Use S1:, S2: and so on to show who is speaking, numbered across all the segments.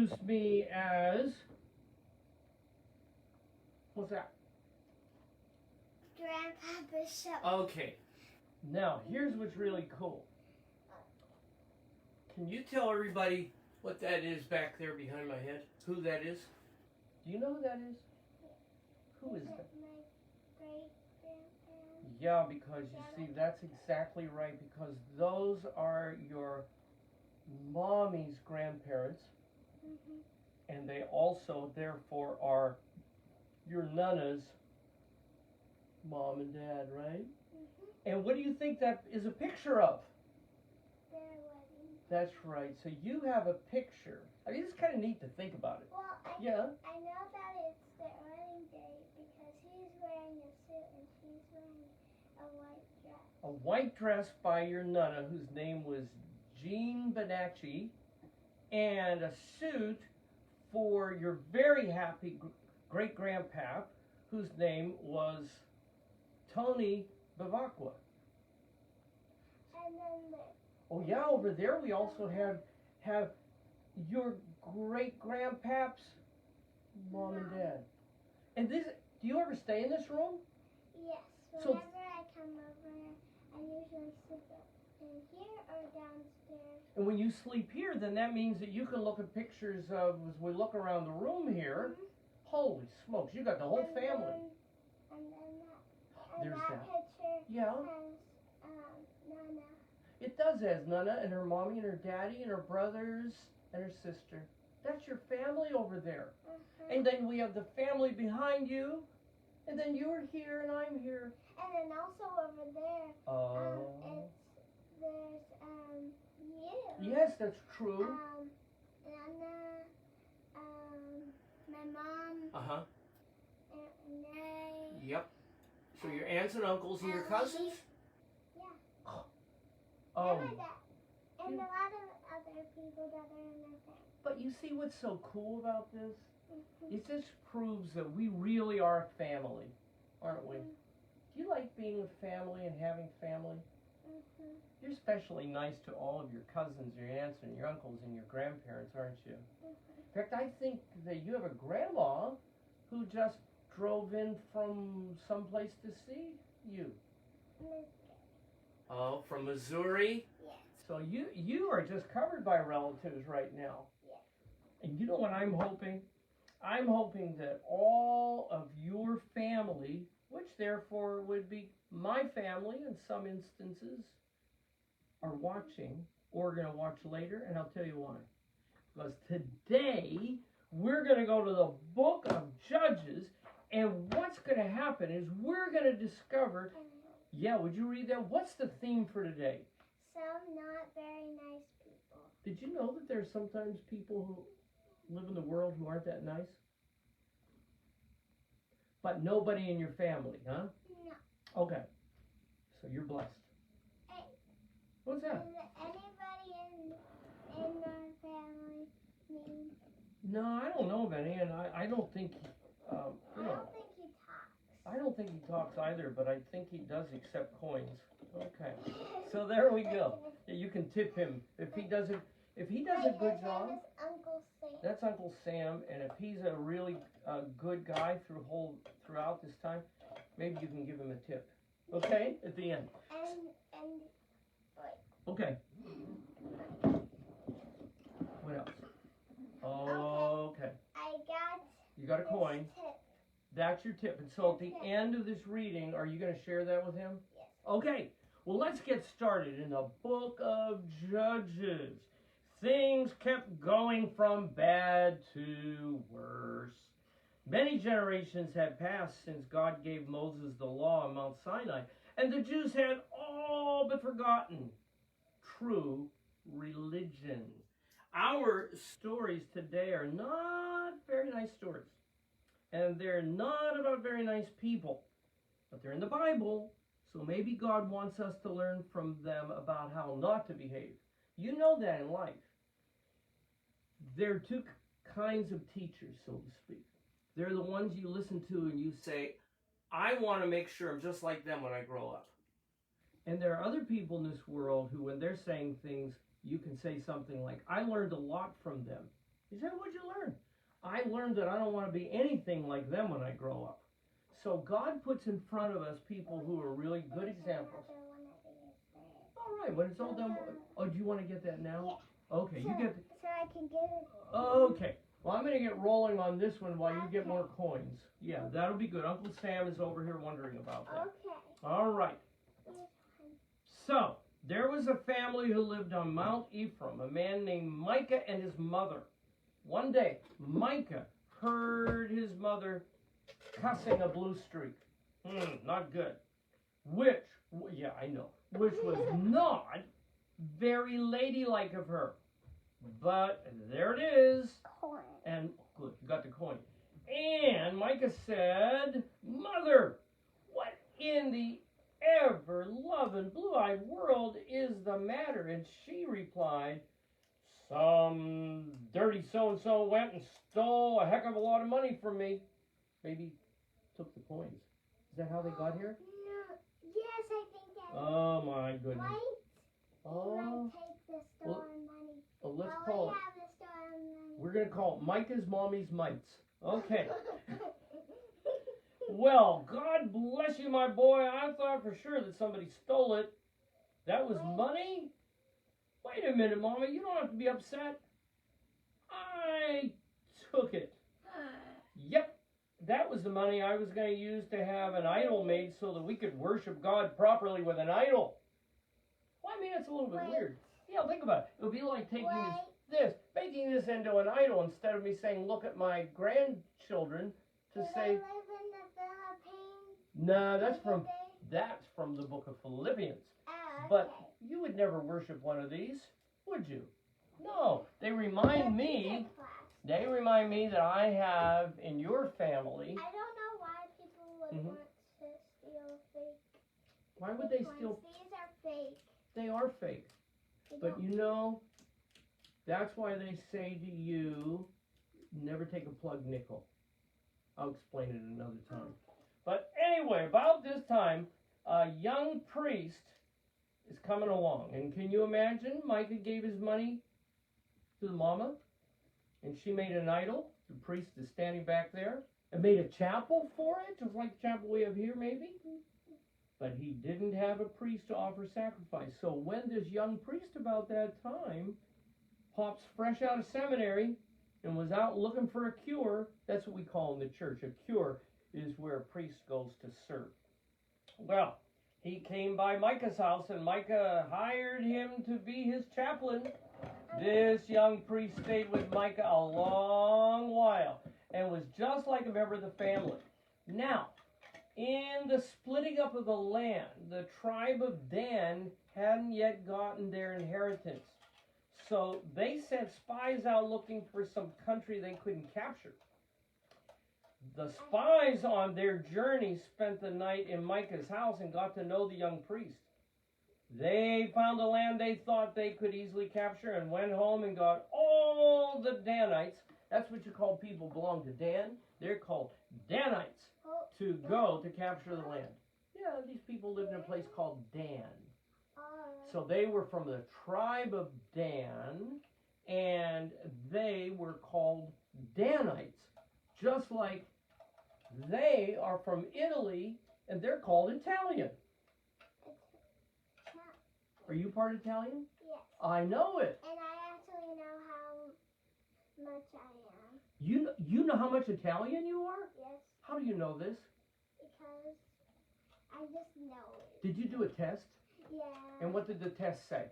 S1: introduce me as, what's that?
S2: Grandpa Bishop.
S1: Okay. Now, here's what's really cool. Can you tell everybody what that is back there behind my head? Who that is? Do you know who that is? Who is that?
S2: My great-grandparents.
S1: Yeah, because you see, that's exactly right, because those are your mommy's grandparents, and they also, therefore, are your Nana's mom and dad, right? And what do you think that is a picture of?
S2: Their wedding.
S1: That's right. So you have a picture. I mean, it's kind of neat to think about it.
S2: Well,
S1: Yeah.
S2: I know that it's their wedding day because he's wearing a suit and she's wearing a white dress.
S1: A white dress by your Nana, whose name was Jean Bonacci, and a suit for your very happy great-grandpa, whose name was Tony Bavacqua.
S2: And then
S1: Oh yeah, over there we also have your great-grandpa's mom and dad. And this, do you ever stay in this room?
S2: yes,
S1: So-
S2: whenever I come over, I usually sleep in here or downstairs.
S1: And when you sleep here, then that means that you can look at pictures of, as we look around the room here, holy smokes, you got the whole
S2: And
S1: family.
S2: Then, and then
S1: There's
S2: that
S1: that.
S2: picture
S1: Yeah,
S2: has Nana.
S1: it does has Nana and her mommy and her daddy and her brothers and her sister. That's your family over there. And then we have the family behind you, and then you're here and I'm here.
S2: And then also over there,
S1: Oh.
S2: there's you.
S1: Yes, that's true.
S2: Nana, my mom,
S1: Uh-huh.
S2: Aunt Renee.
S1: Yep. So your aunts and uncles and your cousins?
S2: Yeah.
S1: Oh.
S2: And my dad. And a lot of other people that are in our family.
S1: But you see what's so cool about this? It just proves that we really are a family, aren't we? Do you like being with family and having family? You're especially nice to all of your cousins, your aunts and your uncles and your grandparents, aren't you? In fact, I think that you have a grandma who just drove in from someplace to see you. Oh, from Missouri?
S2: Yes.
S1: So you are just covered by relatives right now.
S2: Yes.
S1: And you know what I'm hoping? I'm hoping that all of your family, which therefore would be my family in some instances, are watching or are going to watch later, and I'll tell you why. Because today we're going to go to the book of Judges, and what's going to happen is we're going to discover, yeah, would you read that? What's the theme for today?
S2: Some not very nice people.
S1: Did you know that there's sometimes people who live in the world who aren't that nice? But nobody in your family, huh?
S2: No.
S1: Okay. So you're blessed.
S2: Hey.
S1: What's that?
S2: Is anybody in our family named?
S1: No, I don't know of any, and I don't think,
S2: I don't think he talks.
S1: I don't think he talks either, but I think he does accept coins. Okay. So there we go. Yeah, you can tip him if he does a good job.
S2: His name is Uncle Sam.
S1: That's Uncle Sam, and if he's a really good guy throughout this time, maybe you can give him a tip. Okay? At the end.
S2: And
S1: Okay. What else? Okay.
S2: I got.
S1: You got a
S2: this
S1: coin.
S2: tip.
S1: That's your tip. And so at the end of this reading, are you going to share that with him?
S2: Yes.
S1: Okay. Well, let's get started in the book of Judges. Things kept going from bad to worse. Many generations had passed since God gave Moses the law on Mount Sinai, and the Jews had all but forgotten true religion. Our stories today are not very nice stories, and they're not about very nice people, but they're in the Bible, so maybe God wants us to learn from them about how not to behave. You know that in life. There are two kinds of teachers, so to speak. They're the ones you listen to and you say, I want to make sure I'm just like them when I grow up. And there are other people in this world who, when they're saying things, you can say something like, I learned a lot from them. He said, what'd you learn? I learned that I don't want to be anything like them when I grow up. So God puts in front of us people who are really good examples. All right, when it's all done. Oh, do you want to get that now? Okay, you get.
S2: So I can get it.
S1: Okay. Well, I'm going to get rolling on this one while you get more coins. Yeah, that'll be good. Uncle Sam is over here wondering about that.
S2: Okay.
S1: All right. So, there was a family who lived on Mount Ephraim, a man named Micah and his mother. One day, Micah heard his mother cussing a blue streak. Not good. Which was not very ladylike of her. But there it is.
S2: Coin.
S1: And good, you got the coin. And Micah said, Mother, what in the ever-loving blue-eyed world is the matter? And she replied, some dirty so-and-so went and stole a heck of a lot of money from me. Maybe took the coins. Is that how they got here?
S2: No. Yes, I think that.
S1: Oh my goodness.
S2: Might
S1: Oh,
S2: take the stolen money.
S1: well, let's
S2: Well,
S1: call
S2: we
S1: it.
S2: have the stolen money.
S1: We're going to call it Micah's Mommy's Mites. Okay. Well, God bless you, my boy. I thought for sure that somebody stole it. That was money? Wait a minute, Mama. You don't have to be upset. I took it. Yep. That was the money I was going to use to have an idol made so that we could worship God properly with an idol. Well, I mean, it's a little bit weird. Yeah, think about it. It would be like taking making this into an idol instead of me saying, look at my grandchildren to
S2: Do
S1: say,
S2: they live in the Philippines?
S1: no,
S2: Do they?
S1: that's from the book of Philippians.
S2: Oh,
S1: But
S2: okay.
S1: you would never worship one of these, would you? No, they remind me that I have in your family.
S2: I don't know why people would
S1: Mhm.
S2: want to steal fake.
S1: Why would they
S2: coins.
S1: steal?
S2: These are fake.
S1: They are fake.
S2: They
S1: But
S2: don't-
S1: you know, that's why they say to you, never take a plug nickel. I'll explain it another time. But anyway, about this time, a young priest is coming along. And can you imagine? Micah gave his money to the mama, and she made an idol. The priest is standing back there and made a chapel for it, just like the chapel we have here, maybe. But he didn't have a priest to offer sacrifice. So when this young priest about that time pops fresh out of seminary and was out looking for a cure, that's what we call in the church. A cure is where a priest goes to serve. Well, he came by Micah's house, and Micah hired him to be his chaplain. This young priest stayed with Micah a long while and was just like a member of the family. Now, in the splitting up of the land, the tribe of Dan hadn't yet gotten their inheritance. So they sent spies out looking for some country they couldn't capture. The spies on their journey spent the night in Micah's house and got to know the young priest. They found a land they thought they could easily capture and went home and got all the Danites. That's what you call people belong to Dan. They're called Danites to go to capture the land. Yeah, these people lived in a place called Dan. So they were from the tribe of Dan, and they were called Danites, just like they are from Italy, and they're called Italian. Are you part Italian?
S2: Yes.
S1: I know it.
S2: And I actually know how much I am.
S1: You know how much Italian you are?
S2: Yes.
S1: How do you know this?
S2: Because I just know it.
S1: Did you do a test?
S2: Yeah.
S1: And what did the test say?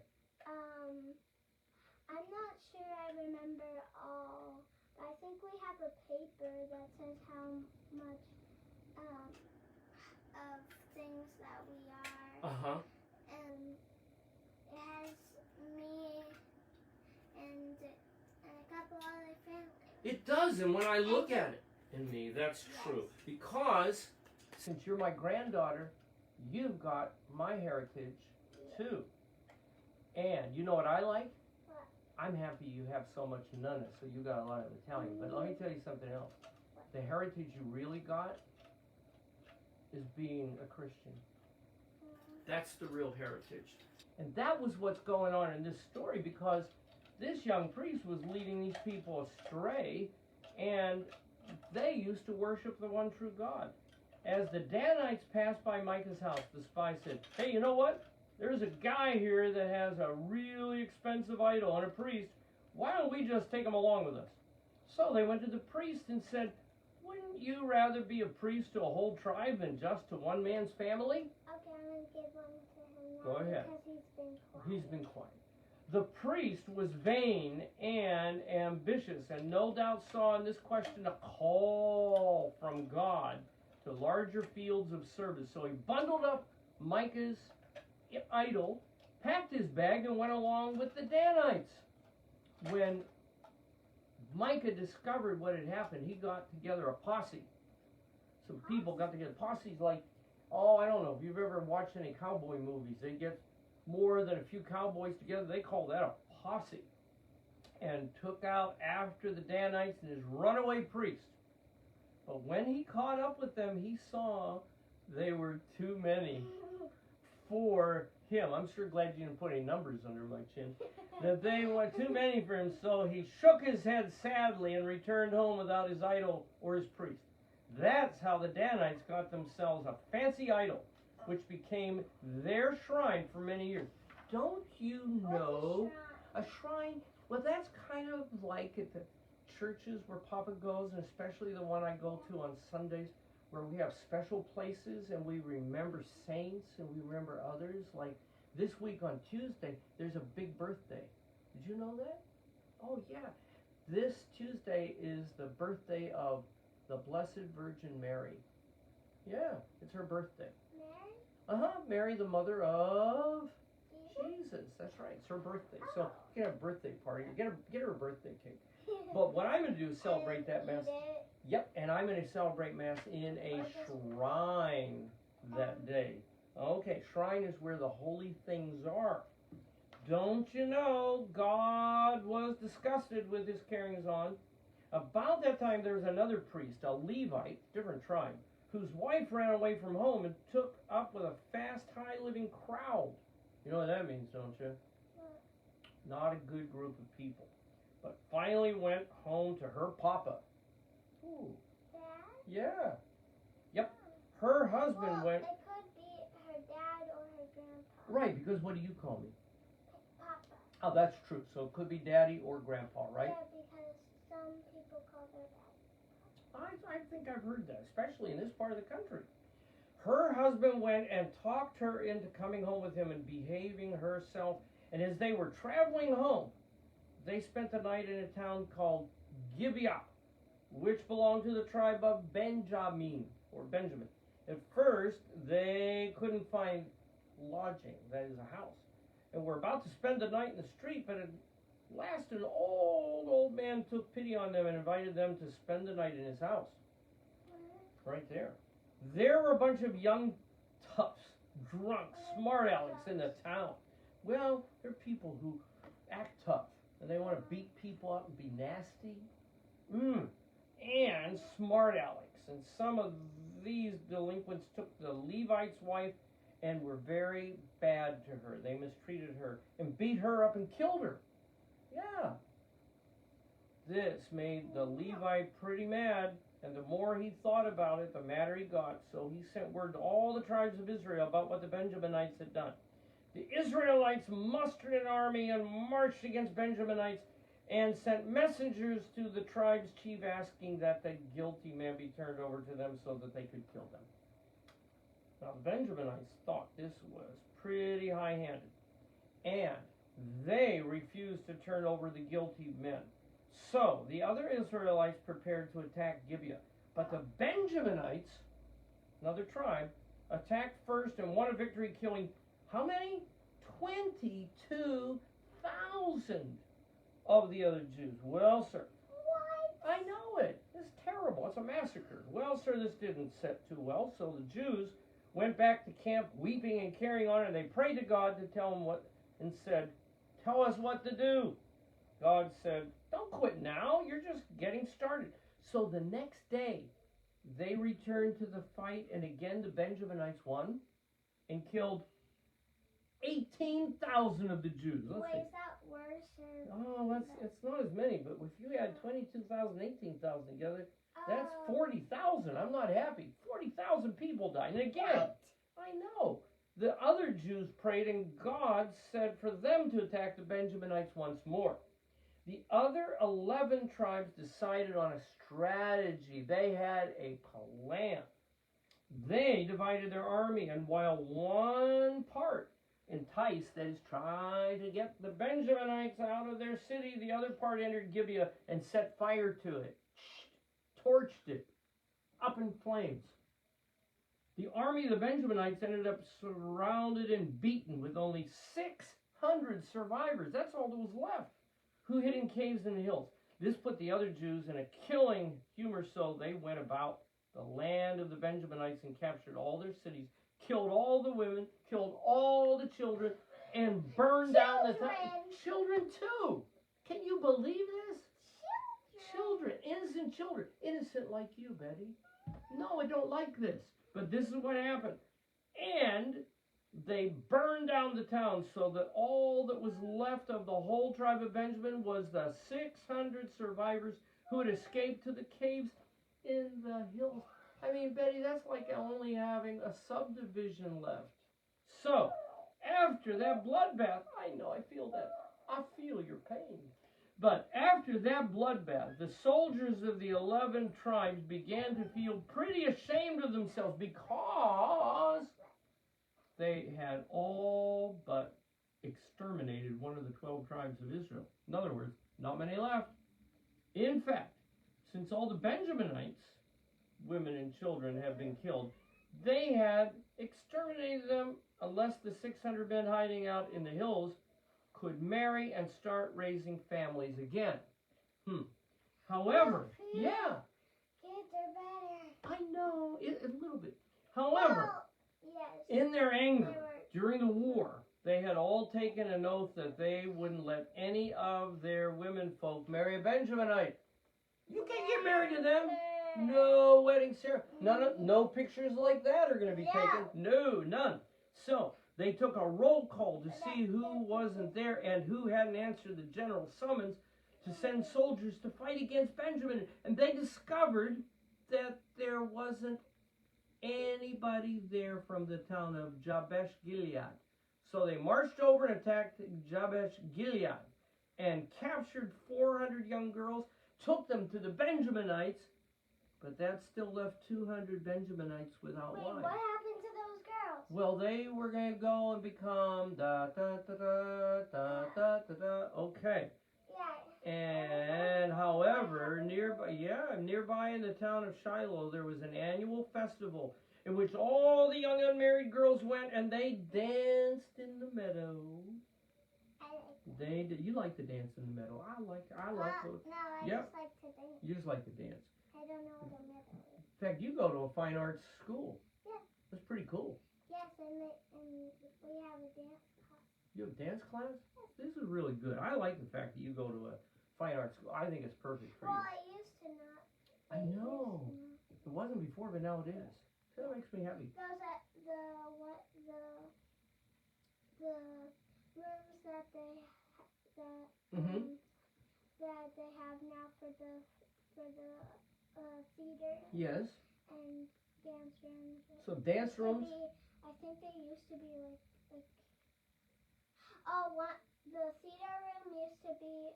S2: I'm not sure I remember all, but I think we have a paper that says how much of things that we are.
S1: Uh-huh.
S2: And it has me and a couple other families.
S1: It does, and when I look at it in me, that's true. Because since you're my granddaughter, you've got my heritage too. And you know what I like?
S2: What?
S1: I'm happy you have so much nonna, so you got a lot of Italian. But let me tell you something else. The heritage you really got is being a Christian. That's the real heritage. And that was what's going on in this story, because this young priest was leading these people astray, and they used to worship the one true God. As the Danites passed by Micah's house, the spy said, "Hey, you know what? There's a guy here that has a really expensive idol and a priest. Why don't we just take him along with us?" So they went to the priest and said, "Wouldn't you rather be a priest to a whole tribe than just to one man's family?"
S2: Okay, I'm going to give one to him now
S1: Go ahead.
S2: because he's been quiet.
S1: He's been quiet. The priest was vain and ambitious, and no doubt saw in this question a call from God to larger fields of service. So he bundled up Micah's idol, packed his bag, and went along with the Danites. When Micah discovered what had happened, he got together a posse. Some people got together. Posse's like, oh, I don't know if you've ever watched any cowboy movies. They get more than a few cowboys together. They call that a posse. And took out after the Danites and his runaway priest. But when he caught up with them, he saw they were too many for him. I'm sure glad you didn't put any numbers under my chin. That they were too many for him, so he shook his head sadly and returned home without his idol or his priest. That's how the Danites got themselves a fancy idol, which became their shrine for many years. Don't you know a shrine? Well, that's kind of like at the churches where Papa goes, and especially the one I go to on Sundays, where we have special places and we remember saints and we remember others. Like this week on Tuesday, there's a big birthday. Did you know that? Oh, yeah. This Tuesday is the birthday of the Blessed Virgin Mary. Yeah, it's her birthday.
S2: Mary?
S1: Mary, the mother of Jesus. That's right. It's her birthday. So you can have a birthday party. Get her a birthday cake. But what I'm going to do is celebrate that Mass. Yep, and I'm going to celebrate Mass in a shrine that day. Okay, shrine is where the holy things are. Don't you know God was disgusted with his carryings on? About that time, there was another priest, a Levite, different tribe, whose wife ran away from home and took up with a fast, high-living crowd. You know what that means, don't you? Not a good group of people. But finally went home to her papa. Ooh.
S2: Dad?
S1: Yeah. Yep. Her husband went...
S2: It could be her dad or her grandpa.
S1: Right, because what do you call me?
S2: Papa.
S1: Oh, that's true. So it could be daddy or grandpa, right?
S2: Yeah, because some people call their dad.
S1: I think I've heard that, especially in this part of the country. Her husband went and talked her into coming home with him and behaving herself. And as they were traveling home, they spent the night in a town called Gibeah, which belonged to the tribe of Benjamin. At first, they couldn't find lodging, that is a house, and were about to spend the night in the street, but at last an old man took pity on them and invited them to spend the night in his house. Right there. There were a bunch of young toughs, drunks, smart alecks in the town. Well, they're people who act tough, and they want to beat people up and be nasty. And smart alecks. And some of these delinquents took the Levite's wife and were very bad to her. They mistreated her and beat her up and killed her. Yeah. This made the Levite pretty mad, and the more he thought about it, the madder he got. So he sent word to all the tribes of Israel about what the Benjaminites had done. The Israelites mustered an army and marched against Benjaminites and sent messengers to the tribe's chief asking that the guilty man be turned over to them so that they could kill them. Now, the Benjaminites thought this was pretty high-handed, and they refused to turn over the guilty men. So the other Israelites prepared to attack Gibeah. But the Benjaminites, another tribe, attacked first and won a victory, killing how many? 22,000 of the other Jews. Well, sir.
S2: What?
S1: I know it. It's terrible. It's a massacre. Well, sir, this didn't set too well. So the Jews went back to camp weeping and carrying on, and they prayed to God to tell them what, and said, "Tell us what to do." God said, "Don't quit now. You're just getting started." So the next day, they returned to the fight, and again the Benjaminites won and killed 18,000 of the Jews. Let's
S2: Wait,
S1: see.
S2: is that worse or
S1: Oh, it's not as many, but if you add 22,000, 18,000 together, that's 40,000. I'm not happy. 40,000 people died. And again,
S2: What?
S1: I know. The other Jews prayed, and God said for them to attack the Benjaminites once more. The other 11 tribes decided on a strategy. They had a plan. They divided their army, and while one part enticed, that is, tried to get the Benjaminites out of their city, the other part entered Gibeah and set fire to it, torched it, up in flames. The army of the Benjaminites ended up surrounded and beaten with only 600 survivors. That's all that was left, who hid in caves in the hills. This put the other Jews in a killing humor, so they went about the land of the Benjaminites and captured all their cities, killed all the women, killed all the children, and burned down the town. Children too. Can you believe this? Children, innocent children, innocent like you, Betty. No, I don't like this. But this is what happened. And they burned down the town so that all that was left of the whole tribe of Benjamin was the 600 survivors who had escaped to the caves in the hills. I mean, Betty, that's like only having a subdivision left. So, after that bloodbath, I know, I feel that. I feel your pain. But after that bloodbath, the soldiers of the 11 tribes began to feel pretty ashamed of themselves because they had all but exterminated one of the 12 tribes of Israel. In other words, not many left. In fact, since all the Benjaminites, women and children, have been killed, they had exterminated them unless the 600 men hiding out in the hills could marry and start raising families again. However,
S2: Kids are better.
S1: I know, a little bit. However,
S2: Yes.
S1: in their anger during the war, they had all taken an oath that they wouldn't let any of their women folk marry a Benjaminite. You can't get married to them. No wedding ceremony. No pictures like that are going to be taken. No, none. So they took a roll call to see who wasn't there and who hadn't answered the general summons to send soldiers to fight against Benjamin. And they discovered that there wasn't anybody there from the town of Jabesh Gilead. So they marched over and attacked Jabesh Gilead and captured 400 young girls, took them to the Benjaminites, but that still left 200 Benjaminites without
S2: Wait,
S1: wives.
S2: what happened to those girls?
S1: Well, they were going to go and become okay.
S2: Yeah.
S1: And however, nearby in the town of Shiloh, there was an annual festival in which all the young unmarried girls went and they danced in the meadow. They did. You like to dance in the meadow. I like.
S2: No, I
S1: Yep.
S2: just like to dance.
S1: You just like to dance.
S2: I don't know what a meadow is.
S1: In fact, you go to a fine arts school.
S2: Yeah.
S1: That's pretty cool.
S2: Yes, and we have a dance class.
S1: You have a dance class? This is really good. I like the fact that you go to a fine arts school. I think it's perfect for
S2: Well,
S1: you.
S2: I used to not.
S1: I know. It wasn't before, but now it is. That makes me happy.
S2: Those at the rooms that
S1: Mm-hmm.
S2: that they have now for the theater
S1: Yes.
S2: and dance rooms.
S1: So dance rooms.
S2: I think they used to be like the theater room used to be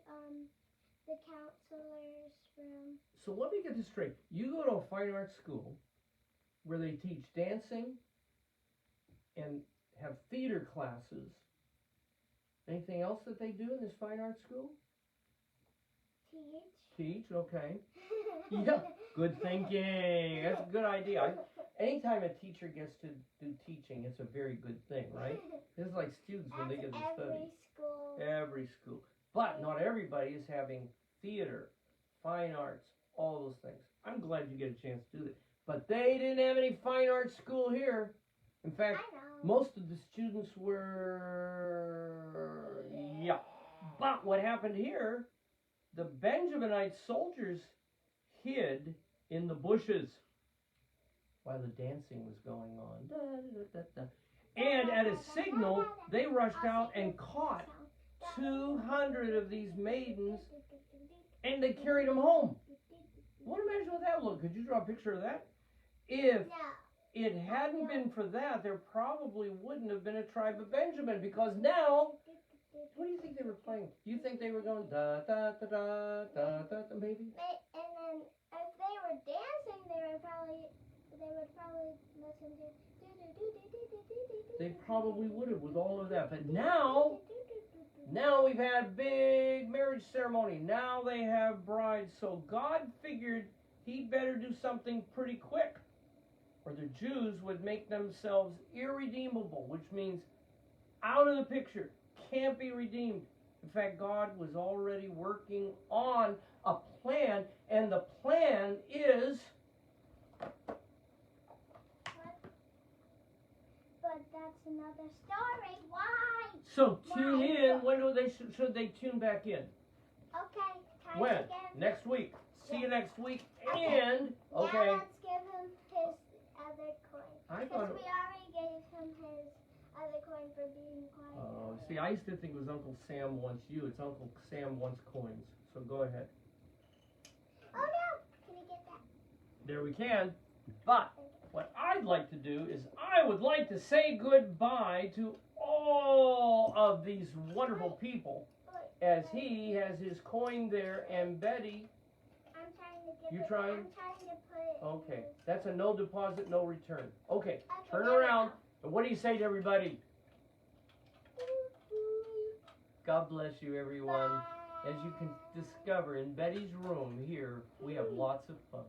S2: the counselor's room.
S1: So let me get this straight. You go to a fine arts school where they teach dancing and have theater classes. Anything else that they do in this fine arts school? Teach, okay. Yeah, good thinking. That's a good idea. Anytime a teacher gets to do teaching, it's a very good thing, right? This is like students when they get to study. Every school. But not everybody is having theater, fine arts, all those things. I'm glad you get a chance to do that. But they didn't have any fine arts school here. In fact, most of the students were, yeah. But what happened here, the Benjaminite soldiers hid in the bushes while the dancing was going on. And at a signal, they rushed out and caught 200 of these maidens, and they carried them home. What imagine what that would look? Could you draw a picture of that? If
S2: No.
S1: it hadn't been for that, there probably wouldn't have been a tribe of Benjamin, because now, what do you think they were playing? You think they were going da da da da da da, da maybe?
S2: And then if they were dancing, they would probably listen to.
S1: They probably would have with all of that. But now we've had a big marriage ceremony. Now they have brides. So God figured he'd better do something pretty quick, or the Jews would make themselves irredeemable, which means out of the picture, can't be redeemed. In fact, God was already working on a plan, and the plan is...
S2: But that's another story. Why?
S1: So tune
S2: Why?
S1: in. When do they should they tune back in?
S2: Okay. Time
S1: When?
S2: again.
S1: Next week. See you next week.
S2: Okay.
S1: And
S2: Now
S1: okay.
S2: let's give him his other coin.
S1: I
S2: Because
S1: thought.
S2: we already gave him his other coin for being quiet.
S1: Oh, see, I used to think it was Uncle Sam wants you. It's Uncle Sam wants coins. So go ahead.
S2: Oh no! Can we get that?
S1: There we can. But what I'd like to do is I would like to say goodbye to all of these wonderful people as he has his coin there, and Betty.
S2: I'm trying to get
S1: You
S2: it.
S1: trying?
S2: I'm trying to put it.
S1: Okay, that's a no deposit, no return. Okay,
S2: Okay,
S1: turn
S2: there we
S1: around.
S2: go.
S1: And what do you say to everybody? God bless you, everyone. As you can discover in Betty's room here, we have lots of fun.